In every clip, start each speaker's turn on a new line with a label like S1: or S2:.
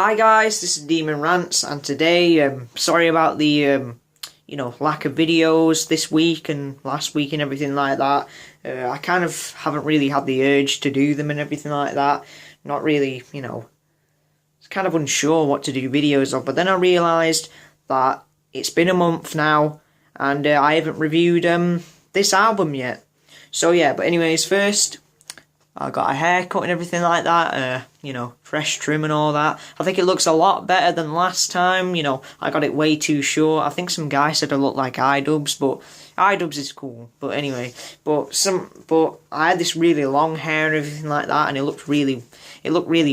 S1: Hi guys, this is Demon Rants, and today, sorry about the, lack of videos this week and last week and everything like that. I kind of haven't really had the urge to do them and everything like that. Not really, kind of unsure what to do videos of, but then I realised that it's been a month now, and I haven't reviewed this album yet. So yeah, but anyways, first, I got a haircut and everything like that, fresh trim and all that. I think it looks a lot better than last time, I got it way too short. I think some guy said I look like iDubbbz, but iDubbbz is cool. But anyway, but I had this really long hair and everything like that, and it looked really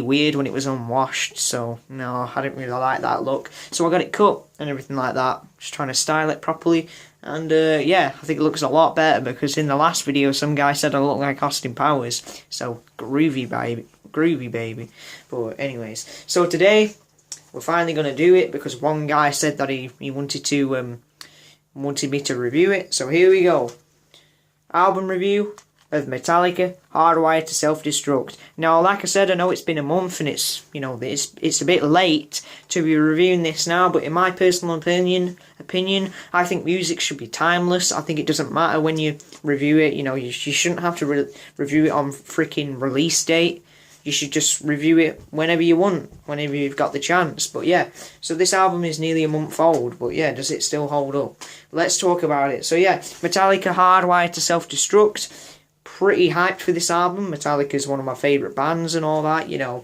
S1: weird when it was unwashed, so no, I didn't really like that look. So I got it cut and everything like that, just trying to style it properly. And yeah, I think it looks a lot better, because in the last video some guy said I look like Austin Powers. So groovy baby. But anyways, so today we're finally going to do it, because one guy said that he wanted me to review it. So here we go. Album review of Metallica, Hardwired to Self-Destruct. Now, like I said, I know it's been a month and it's a bit late to be reviewing this now, but in my personal opinion, I think music should be timeless. I think it doesn't matter when you review it. You shouldn't have to review it on freaking release date. You should just review it whenever you want, whenever you've got the chance. But yeah, so this album is nearly a month old, but yeah, does it still hold up? Let's talk about it. So yeah, Metallica, Hardwired to Self-Destruct. Pretty hyped for this album. Metallica is one of my favourite bands and all that, I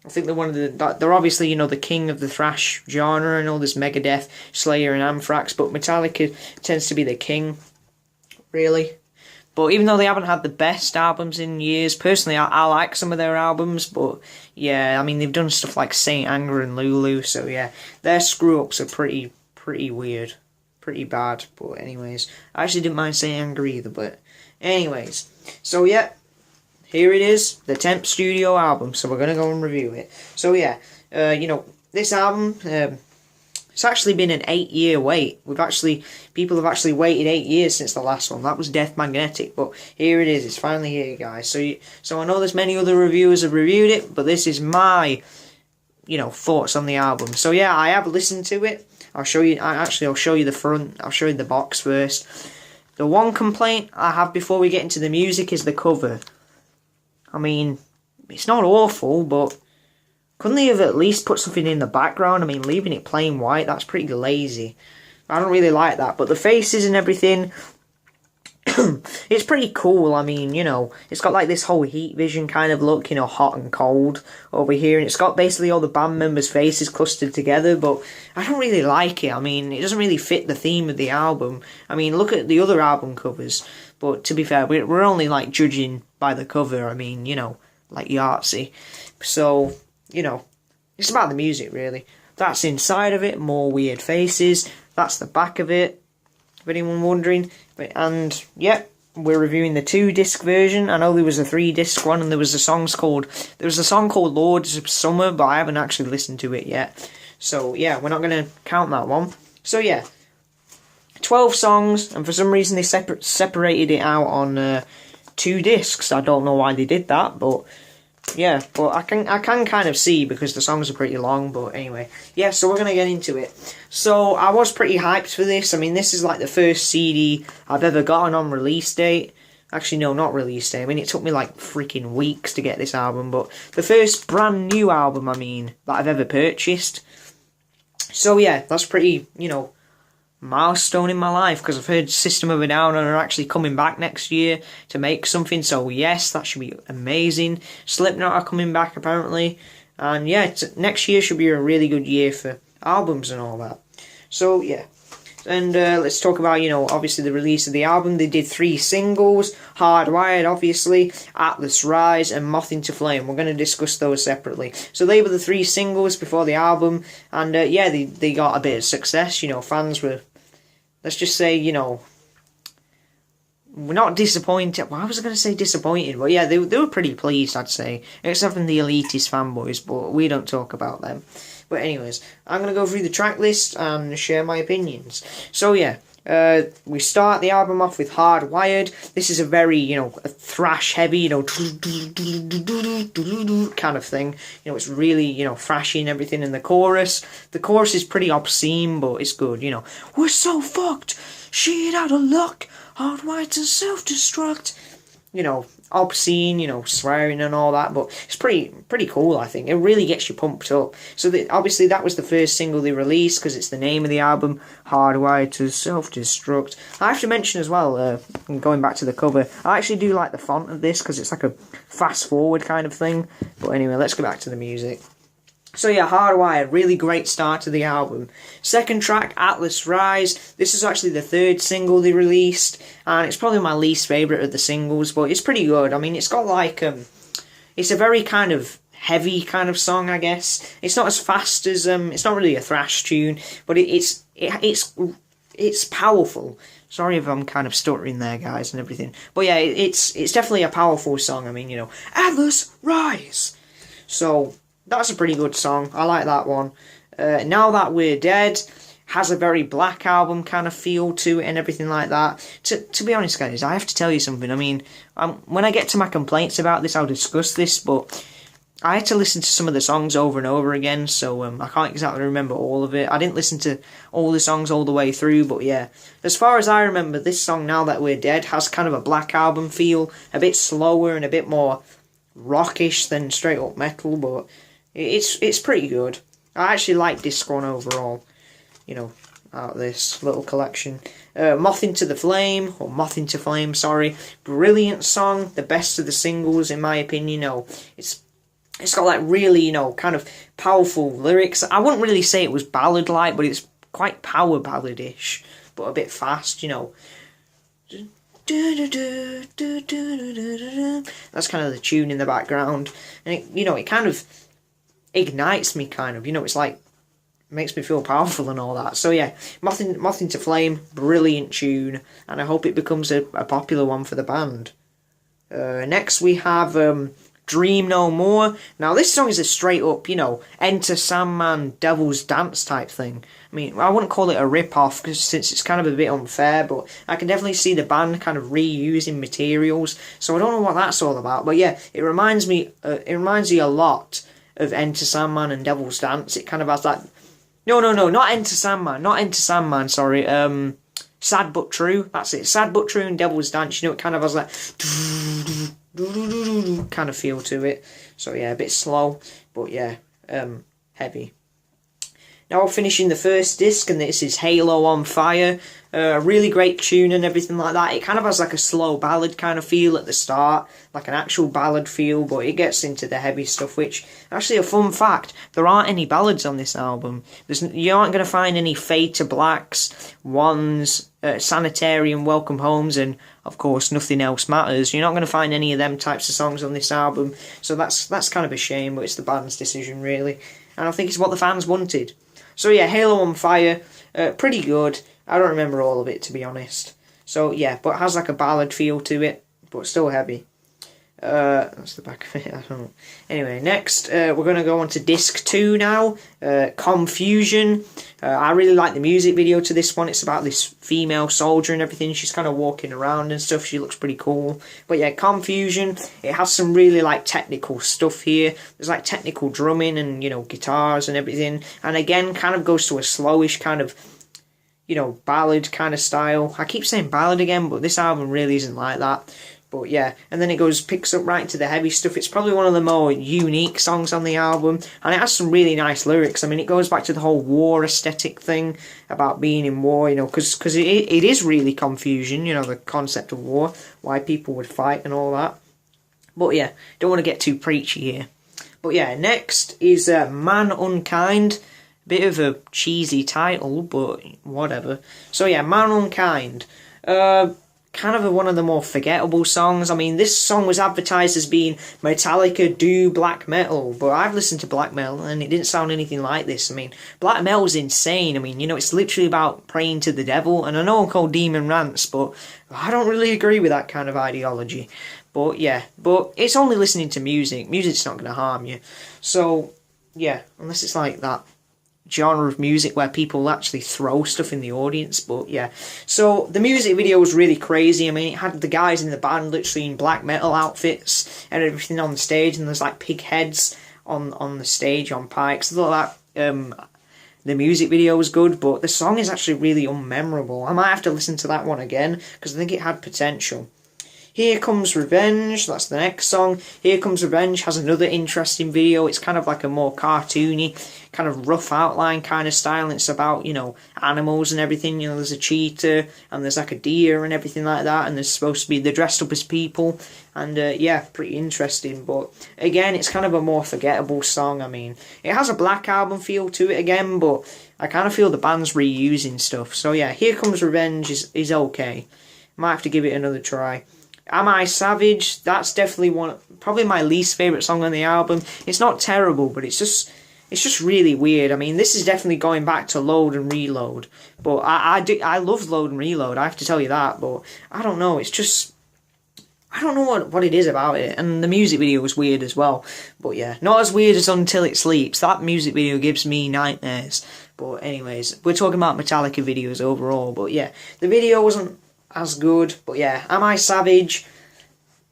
S1: think they're obviously, the king of the thrash genre, and all this Megadeth, Slayer and Anthrax, but Metallica tends to be the king, really. But even though they haven't had the best albums in years, personally, I like some of their albums, but yeah, I mean, they've done stuff like Saint Anger and Lulu, so yeah, their screw-ups are pretty weird, pretty bad, but anyways, I actually didn't mind Saint Anger either, but anyways, so yeah, here it is, the 10th studio album, so we're going to go and review it. So yeah, this album, it's actually been an 8-year wait. People have actually waited 8 years since the last one. That was Death Magnetic, but here it is. It's finally here, guys. So I know there's many other reviewers have reviewed it, but this is my, thoughts on the album. So yeah, I have listened to it. I'll show you. I'll show you the front. I'll show you the box first. The one complaint I have before we get into the music is the cover. I mean, it's not awful, but couldn't they have at least put something in the background? I mean, leaving it plain white, that's pretty lazy. I don't really like that. But the faces and everything, it's pretty cool. I mean, it's got like this whole Heat Vision kind of look, hot and cold over here. And it's got basically all the band members' faces clustered together. But I don't really like it. I mean, it doesn't really fit the theme of the album. I mean, look at the other album covers. But to be fair, we're only like judging by the cover. I mean, like Yahtzee. So, it's about the music, really. That's inside of it, more weird faces. That's the back of it, if anyone wondering. And, yeah, we're reviewing the 2-disc version. I know there was a 3-disc one, and there was a song called Lords of Summer, but I haven't actually listened to it yet. So, yeah, we're not going to count that one. So, yeah, 12 songs, and for some reason they separated it out on 2 discs. I don't know why they did that, but yeah, but I can kind of see, because the songs are pretty long. But anyway, yeah, so we're going to get into it. So I was pretty hyped for this. I mean, this is like the first CD I've ever gotten on release date. Actually, no, not release date. I mean, it took me like freaking weeks to get this album, but the first brand new album, that I've ever purchased. So yeah, that's pretty, milestone in my life, because I've heard System of a Down are actually coming back next year to make something, so yes, that should be amazing. Slipknot are coming back apparently, and yeah, next year should be a really good year for albums and all that. So yeah, and let's talk about, obviously the release of the album. They did 3 singles: Hardwired, obviously, Atlas Rise, and Moth into Flame. We're going to discuss those separately. So they were the 3 singles before the album, and yeah, they got a bit of success. Fans were, let's just say, we're not disappointed. Well, I was going to say disappointed, but yeah, they were pretty pleased, I'd say. Except from the elitist fanboys, but we don't talk about them. But anyways, I'm going to go through the track list and share my opinions. So yeah, We start the album off with Hardwired. This is a very, a thrash heavy, kind of thing. It's really, thrashy and everything. And the chorus is pretty obscene, but it's good, We're so fucked, shit out of luck, hardwired to self-destruct. Obscene, swearing and all that, but it's pretty cool, I think. It really gets you pumped up. So obviously that was the first single they released, because it's the name of the album, Hardwired to Self-Destruct. I have to mention as well, going back to the cover, I actually do like the font of this, because it's like a fast-forward kind of thing. But anyway, let's go back to the music. So yeah, Hardwired, really great start to the album. Second track, Atlas Rise. This is actually the third single they released, and it's probably my least favourite of the singles, but it's pretty good. I mean, it's got like, it's a very kind of heavy kind of song, I guess. It's not as fast as, it's not really a thrash tune, but it's powerful. Sorry if I'm kind of stuttering there, guys, and everything. But yeah, it's definitely a powerful song. I mean, Atlas Rise. So that's a pretty good song. I like that one. Now That We're Dead has a very Black Album kind of feel to it and everything like that. To be honest, guys, I have to tell you something. I mean, when I get to my complaints about this, I'll discuss this, but I had to listen to some of the songs over and over again, so I can't exactly remember all of it. I didn't listen to all the songs all the way through, but yeah. As far as I remember, this song, Now That We're Dead, has kind of a Black Album feel, a bit slower and a bit more rockish than straight up metal, but it's pretty good. I actually like this one overall, out of this little collection. Moth into the Flame, or Moth into Flame, sorry. Brilliant song, the best of the singles in my opinion. It's got like really, kind of powerful lyrics. I wouldn't really say it was ballad-like, but it's quite power ballad-ish, but a bit fast, That's kind of the tune in the background. And it kind of ignites me, kind of, it's like, makes me feel powerful and all that. So yeah, Moth into Flame, brilliant tune, and I hope it becomes a popular one for the band. Next we have Dream No More. Now this song is a straight up, Enter Sandman, Devil's Dance type thing. I mean, I wouldn't call it a rip-off, since it's kind of a bit unfair, but I can definitely see the band kind of reusing materials, so I don't know what that's all about. But yeah, it reminds me a lot of Enter Sandman and Devil's Dance. It kind of has that... No, not Enter Sandman, sorry. Sad But True, that's it. Sad But True and Devil's Dance, it kind of has that kind of feel to it. So yeah, a bit slow, but yeah, heavy. Now we're finishing the first disc, and this is Halo on Fire. Really great tune and everything like that. It kind of has like a slow ballad kind of feel at the start, like an actual ballad feel, but it gets into the heavy stuff, which, actually a fun fact, there aren't any ballads on this album. You aren't going to find any Fade to Blacks, Ones, Sanitarium, Welcome Homes, and of course Nothing Else Matters. You're not going to find any of them types of songs on this album, so that's kind of a shame, but it's the band's decision really, and I think it's what the fans wanted. So yeah, Halo on Fire, pretty good. I don't remember all of it, to be honest. So yeah, but it has like a ballad feel to it, but still heavy. That's the back of it, I don't know. Anyway, next, we're going to go on to disc 2 now, Confusion. I really like the music video to this one. It's about this female soldier and everything. She's kind of walking around and stuff. She looks pretty cool. But yeah, Confusion, it has some really like technical stuff here. There's like technical drumming and, guitars and everything. And again, kind of goes to a slowish kind of, ballad kind of style. I keep saying ballad again, but this album really isn't like that. But yeah, and then it picks up right into the heavy stuff. It's probably one of the more unique songs on the album, and it has some really nice lyrics. I mean, it goes back to the whole war aesthetic thing about being in war, because it is really confusion, the concept of war, why people would fight and all that. But yeah, don't want to get too preachy here. But yeah, next is Man Unkind. Bit of a cheesy title, but whatever. So yeah, Man Unkind. Kind of one of the more forgettable songs. I mean, this song was advertised as being Metallica do black metal, but I've listened to black metal and it didn't sound anything like this. I mean, black metal's insane. I mean, it's literally about praying to the devil, and I know I'm called Demon Rants, but I don't really agree with that kind of ideology. But yeah, but it's only listening to music. Music's not going to harm you. So yeah, unless it's like that genre of music where people actually throw stuff in the audience, but yeah. So the music video was really crazy. I mean, it had the guys in the band literally in black metal outfits and everything on the stage, and there's like pig heads on the stage on pikes. I thought that the music video was good, but the song is actually really unmemorable. I might have to listen to that one again because I think it had potential. Here Comes Revenge, that's the next song. Here Comes Revenge has another interesting video. It's kind of like a more cartoony, kind of rough outline kind of style. And it's about, you know, animals and everything. You know, there's a cheetah and there's like a deer and everything like that. And there's supposed to be, they're dressed up as people. And yeah, pretty interesting. But again, it's kind of a more forgettable song. I mean, it has a Black Album feel to it again, but I kind of feel the band's reusing stuff. So yeah, Here Comes Revenge is okay. Might have to give it another try. Am I Savage? That's definitely probably my least favourite song on the album. It's not terrible, but it's just really weird. I mean, this is definitely going back to Load and Reload. But I love Load and Reload, I have to tell you that. But I don't know, it's just, I don't know what it is about it. And the music video was weird as well. But yeah, not as weird as Until It Sleeps. That music video gives me nightmares. But anyways, we're talking about Metallica videos overall. But yeah, the video wasn't as good, but yeah, Am I Savage?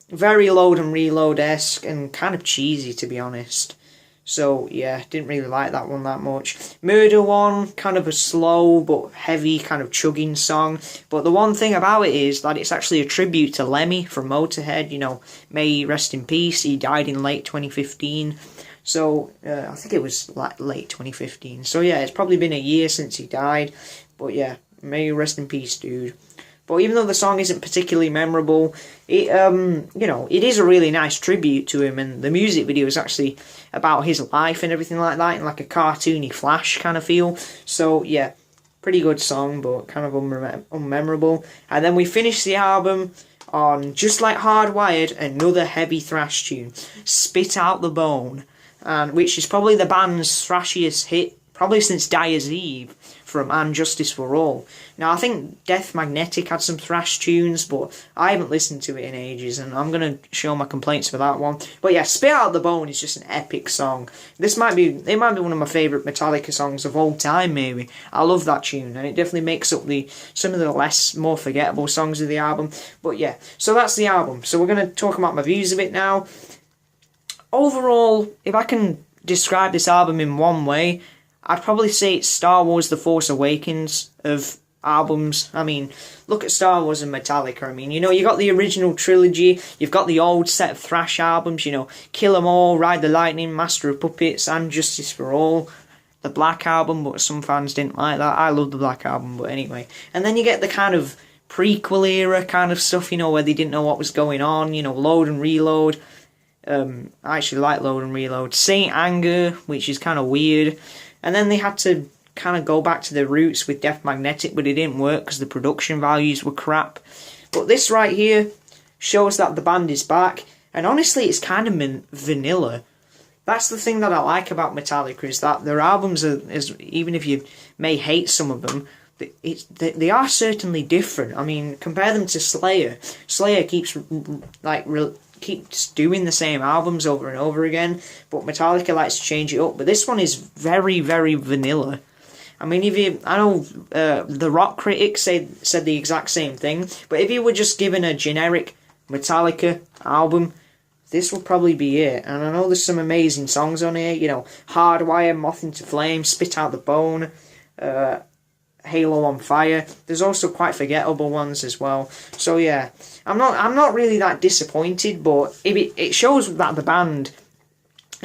S1: Very Load and Reload-esque and kind of cheesy, to be honest. So yeah, didn't really like that one that much. Murder One, kind of a slow but heavy kind of chugging song. But the one thing about it is that it's actually a tribute to Lemmy from Motorhead. You know, may he rest in peace. He died in late 2015. So I think it was like late 2015. So yeah, it's probably been a year since he died. But yeah, may you rest in peace, dude. But even though the song isn't particularly memorable, it you know, it is a really nice tribute to him, and the music video is actually about his life and everything like that, in like a cartoony Flash kind of feel. So yeah, pretty good song, but kind of unmemorable. And then we finish the album on, just like Hardwired, another heavy thrash tune, Spit Out the Bone, and which is probably the band's thrashiest hit, probably since Dyer's Eve, from And Justice for All. Now, I think Death Magnetic had some thrash tunes, but I haven't listened to it in ages, and I'm going to show my complaints for that one. But yeah, Spit Out the Bone is just an epic song. It might be one of my favourite Metallica songs of all time, maybe. I love that tune, and it definitely makes up some of the more forgettable songs of the album. But yeah, so that's the album. So we're going to talk about my views of it now. Overall, if I can describe this album in one way, I'd probably say it's Star Wars The Force Awakens of albums. I mean, look at Star Wars and Metallica. I mean, you know, you got the original trilogy, you've got the old set of thrash albums, you know, Kill 'Em All, Ride the Lightning, Master of Puppets, and Justice for All. The Black Album, but some fans didn't like that. I love the Black Album, but anyway. And then you get the kind of prequel era kind of stuff, you know, where they didn't know what was going on, you know, Load and Reload. I actually like Load and Reload. Saint Anger, which is kind of weird. And then they had to kind of go back to their roots with Death Magnetic, but it didn't work because the production values were crap. But this right here shows that the band is back, and honestly, it's kind of vanilla. That's the thing that I like about Metallica, is that their albums even if you may hate some of them, they are certainly different. I mean, compare them to Slayer. Slayer keeps doing the same albums over and over again, but Metallica likes to change it up. But this one is very, very vanilla. I mean, I know the rock critics said the exact same thing, but if you were just given a generic Metallica album, this will probably be it. And I know there's some amazing songs on here, you know, Hardwire, Moth into Flame, Spit Out the Bone, Halo on Fire. There's also quite forgettable ones as well. So yeah, I'm not really that disappointed, but it shows that the band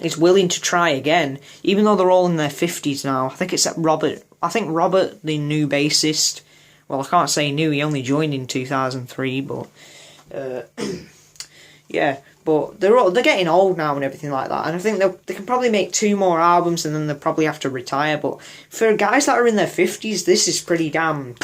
S1: is willing to try again, even though they're all in their 50s now. I think except Robert, the new bassist. Well, I can't say new, he only joined in 2003, but yeah. But they're getting old now and everything like that, and I think they can probably make 2 more albums and then they'll probably have to retire. But for guys that are in their 50s, this is pretty damn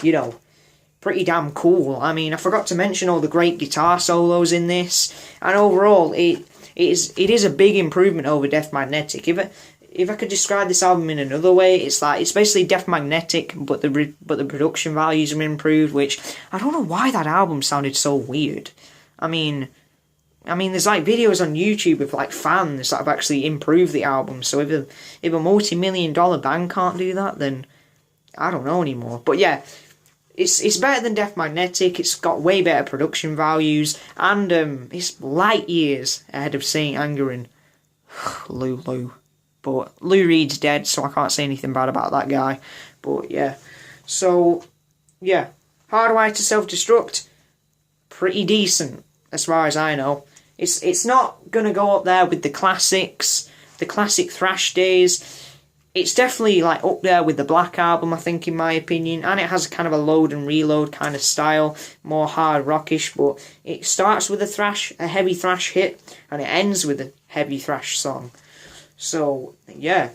S1: cool. I mean, I forgot to mention all the great guitar solos in this, and overall, it is a big improvement over Death Magnetic. If I could describe this album in another way, it's basically Death Magnetic, but the production values are improved. Which I don't know why that album sounded so weird. I mean, I mean, there's like videos on YouTube of like fans that have actually improved the album. So if a multi-million-dollar band can't do that, then I don't know anymore. But yeah, it's better than Death Magnetic. It's got way better production values, and it's light years ahead of Saint Anger and Lulu. But Lou Reed's dead, so I can't say anything bad about that guy. But yeah, so yeah, Hardwired to Self-Destruct, pretty decent as far as I know. It's not gonna go up there with the classics, the classic thrash days. It's definitely like up there with the Black Album, I think, in my opinion, and it has kind of a load and reload kind of style, more hard rockish. But it starts with a heavy thrash hit, and it ends with a heavy thrash song. So yeah.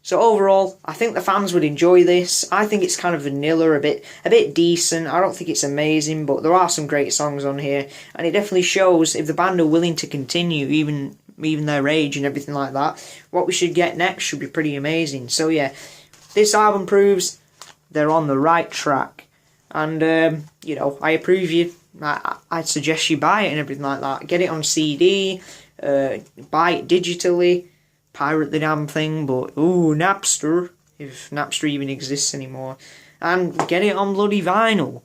S1: So overall, I think the fans would enjoy this. I think it's kind of vanilla, a bit decent. I don't think it's amazing, but there are some great songs on here, and it definitely shows if the band are willing to continue, even their age and everything like that, what we should get next should be pretty amazing. So yeah, this album proves they're on the right track, and you know, I approve you. I'd suggest you buy it and everything like that. Get it on CD, buy it digitally. Pirate the damn thing, but ooh, Napster, if Napster even exists anymore, and get it on bloody vinyl,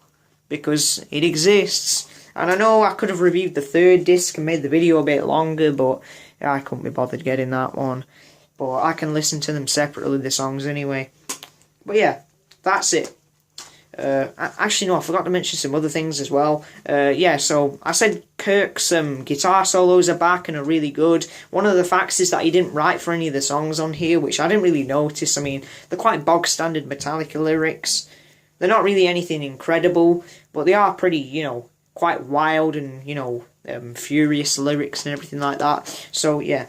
S1: because it exists. And I know I could have reviewed the third disc and made the video a bit longer, but I couldn't be bothered getting that one. But I can listen to them separately, the songs anyway. But yeah, that's it. Actually, no, I forgot to mention some other things as well. Yeah, so I said Kirk's guitar solos are back and are really good. One of the facts is that he didn't write for any of the songs on here, which I didn't really notice. I mean, they're quite bog-standard Metallica lyrics. They're not really anything incredible, but they are pretty, you know, quite wild and, you know, furious lyrics and everything like that. So, yeah.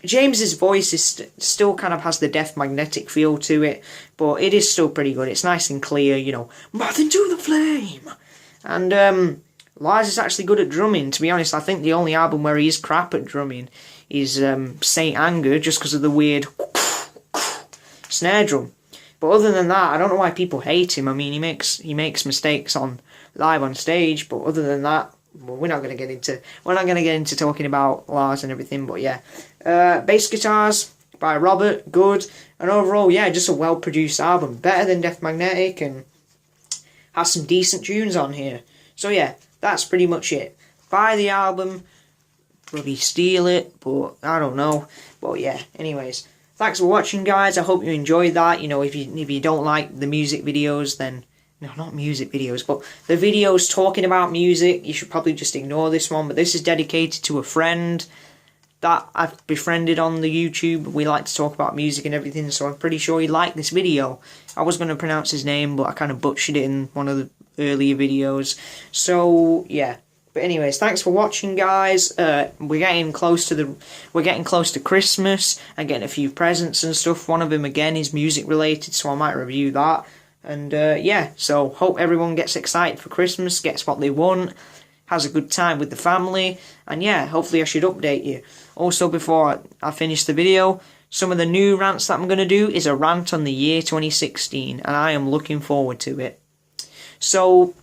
S1: James's voice is still kind of has the Death Magnetic feel to it, but it is still pretty good. It's nice and clear, you know, moth into the flame. And Lars is actually good at drumming. To be honest, I think the only album where he is crap at drumming is Saint Anger, just because of the weird snare drum. But other than that, I don't know why people hate him. I mean, he makes mistakes on live on stage, but other than that, well, we're not going to get into talking about Lars and everything. But yeah, bass guitars by Robert, good, and overall, yeah, just a well produced album, better than Death Magnetic, and has some decent tunes on here. So yeah, that's pretty much it. Buy the album, probably steal it, but I don't know. But yeah, anyways, thanks for watching, guys. I hope you enjoyed that. You know, if you don't like the music videos, then no, not music videos, but the videos talking about music, you should probably just ignore this one. But this is dedicated to a friend that I've befriended on the YouTube. We like to talk about music and everything, so I'm pretty sure he'd like this video. I was going to pronounce his name, but I kind of butchered it in one of the earlier videos. So yeah. But anyways, thanks for watching, guys. We're getting close to Christmas and getting a few presents and stuff. One of them again is music related, so I might review that. And yeah, so hope everyone gets excited for Christmas, gets what they want, has a good time with the family, and yeah, hopefully I should update you. Also, before I finish the video, some of the new rants that I'm going to do is a rant on the year 2016, and I am looking forward to it. So,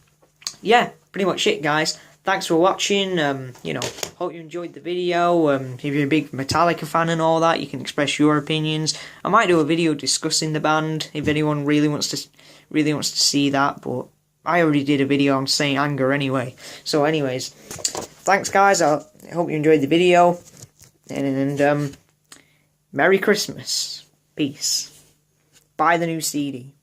S1: yeah, pretty much it, guys. Thanks for watching. You know, hope you enjoyed the video. If you're a big Metallica fan and all that, you can express your opinions. I might do a video discussing the band if anyone really wants to see that, but I already did a video on Saint Anger anyway. So anyways, thanks, guys. I hope you enjoyed the video, and Merry Christmas. Peace. Buy the new CD.